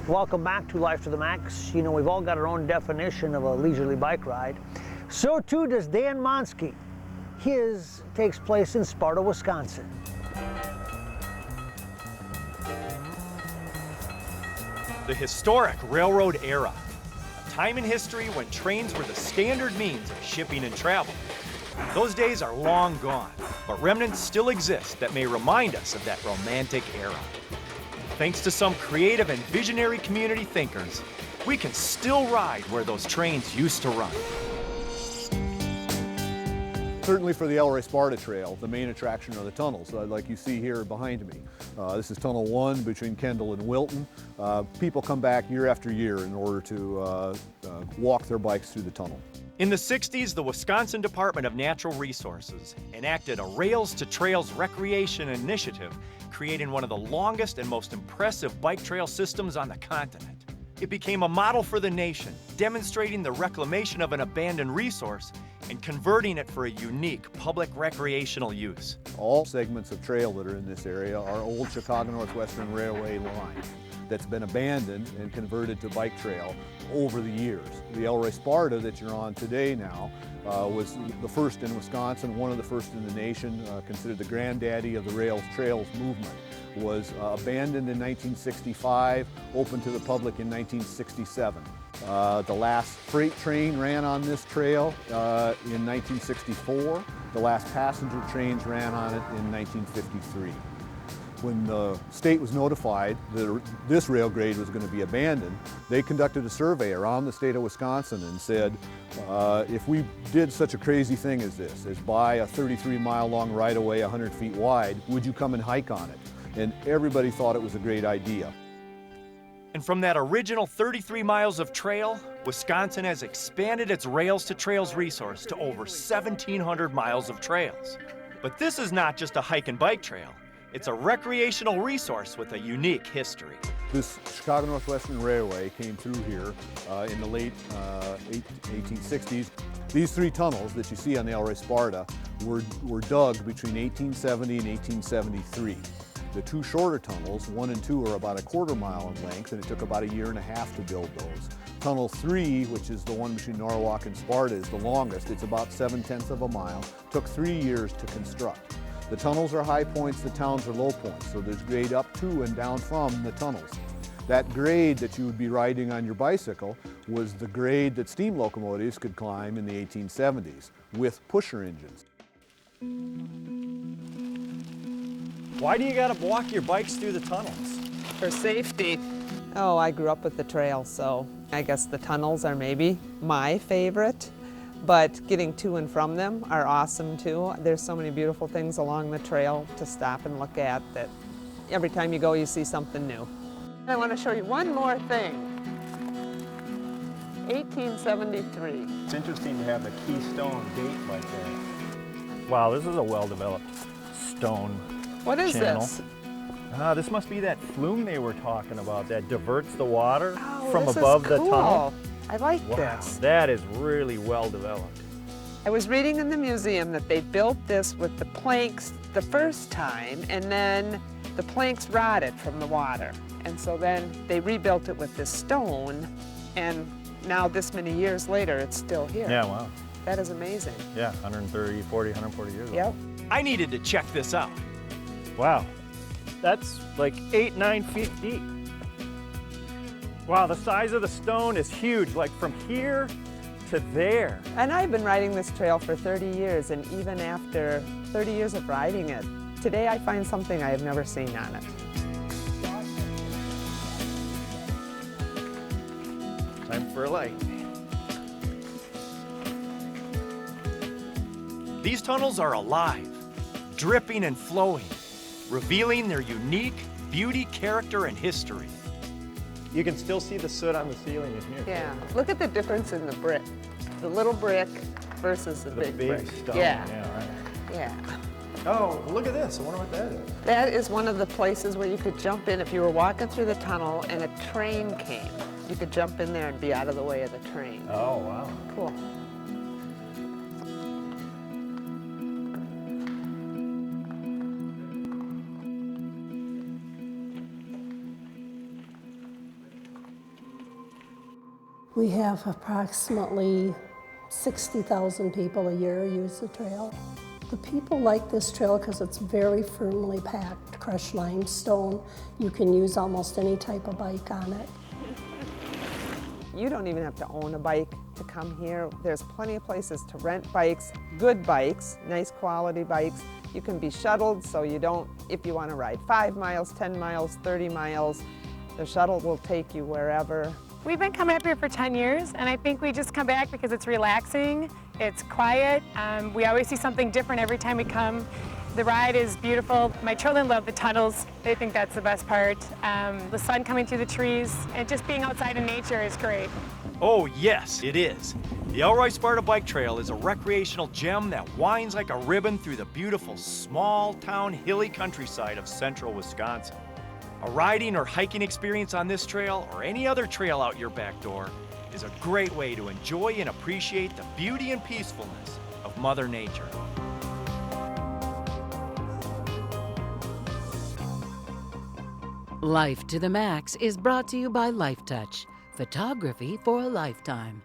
Welcome back to Life to the Max. You know, we've all got our own definition of a leisurely bike ride. So too does Dan Monskey. His takes place in Sparta, Wisconsin. The historic railroad era, a time in history when trains were the standard means of shipping and travel. Those days are long gone, but remnants still exist that may remind us of that romantic era. Thanks to some creative and visionary community thinkers, we can still ride where those trains used to run. Certainly for the Elroy Sparta Trail, the main attraction are the tunnels, like you see here behind me. This is Tunnel 1 between Kendall and Wilton. People come back year after year in order to walk their bikes through the tunnel. In the 60s, the Wisconsin Department of Natural Resources enacted a Rails to Trails recreation initiative, creating one of the longest and most impressive bike trail systems on the continent. It became a model for the nation, demonstrating the reclamation of an abandoned resource and converting it for a unique public recreational use. All segments of trail that are in this area are old Chicago Northwestern Railway line that's been abandoned and converted to bike trail over the years. The Elroy Sparta that you're on today now was the first in Wisconsin, one of the first in the nation, considered the granddaddy of the rails trails movement. Was abandoned in 1965, opened to the public in 1967. The last freight train ran on this trail in 1964. The last passenger trains ran on it in 1953. When the state was notified that this rail grade was going to be abandoned, they conducted a survey around the state of Wisconsin and said, if we did such a crazy thing as this, as buy a 33-mile long right-of-way 100 feet wide, would you come and hike on it? And everybody thought it was a great idea. And from that original 33 miles of trail, Wisconsin has expanded its Rails to Trails resource to over 1,700 miles of trails. But this is not just a hike and bike trail. It's a recreational resource with a unique history. This Chicago Northwestern Railway came through here in the late 1860s. These three tunnels that you see on the Elroy Sparta were dug between 1870 and 1873. The two shorter tunnels, 1 and 2, are about a quarter mile in length, and it took about a year and a half to build those. Tunnel 3, which is the one between Norwalk and Sparta, is the longest. It's about 7/10 of a mile. Took 3 years to construct. The tunnels are high points, the towns are low points, so there's grade up to and down from the tunnels. That grade that you would be riding on your bicycle was the grade that steam locomotives could climb in the 1870s with pusher engines. Why do you gotta walk your bikes through the tunnels? For safety. Oh, I grew up with the trail, so I guess the tunnels are maybe my favorite, but getting to and from them are awesome too. There's so many beautiful things along the trail to stop and look at that every time you go you see something new. I want to show you one more thing. 1873. It's interesting to have the Keystone date like that. Wow, this is a well-developed stone What is channel. this? This must be that flume they were talking about that diverts the water from this above is the cool. tunnel. I like Wow, this. that is really well developed. I was reading in the museum that they built this with the planks the first time, and then the planks rotted from the water. And so then they rebuilt it with this stone, and now this many years later, it's still here. Yeah, wow. That is amazing. Yeah, 140 years old. Yep. I needed to check this out. Wow, that's like 8-9 feet deep. Wow, the size of the stone is huge, like from here to there. And I've been riding this trail for 30 years, and even after 30 years of riding it, today I find something I have never seen on it. Time for a light. These tunnels are alive, dripping and flowing, revealing their unique beauty, character, and history. You can still see the soot on the ceiling in here. Yeah, look at the difference in the brick. The little brick versus the big brick. stone. Yeah, Right. yeah. Oh, look at this. I wonder what that is. That is one of the places where you could jump in if you were walking through the tunnel and a train came. You could jump in there and be out of the way of the train. Oh, wow. Cool. We have approximately 60,000 people a year use the trail. The people like this trail because it's very firmly packed, crushed limestone. You can use almost any type of bike on it. You don't even have to own a bike to come here. There's plenty of places to rent bikes, good bikes, nice quality bikes. You can be shuttled so you don't, if you want to ride 5 miles, 10 miles, 30 miles, the shuttle will take you wherever. We've been coming up here for 10 years, and I think we just come back because it's relaxing, it's quiet. We always see something different every time we come. The ride is beautiful. My children love the tunnels. They think that's the best part. The sun coming through the trees, and just being outside in nature is great. Oh yes, it is. The Elroy Sparta Bike Trail is a recreational gem that winds like a ribbon through the beautiful small-town hilly countryside of central Wisconsin. A riding or hiking experience on this trail or any other trail out your back door is a great way to enjoy and appreciate the beauty and peacefulness of Mother Nature. Life to the Max is brought to you by Life Touch, photography for a lifetime.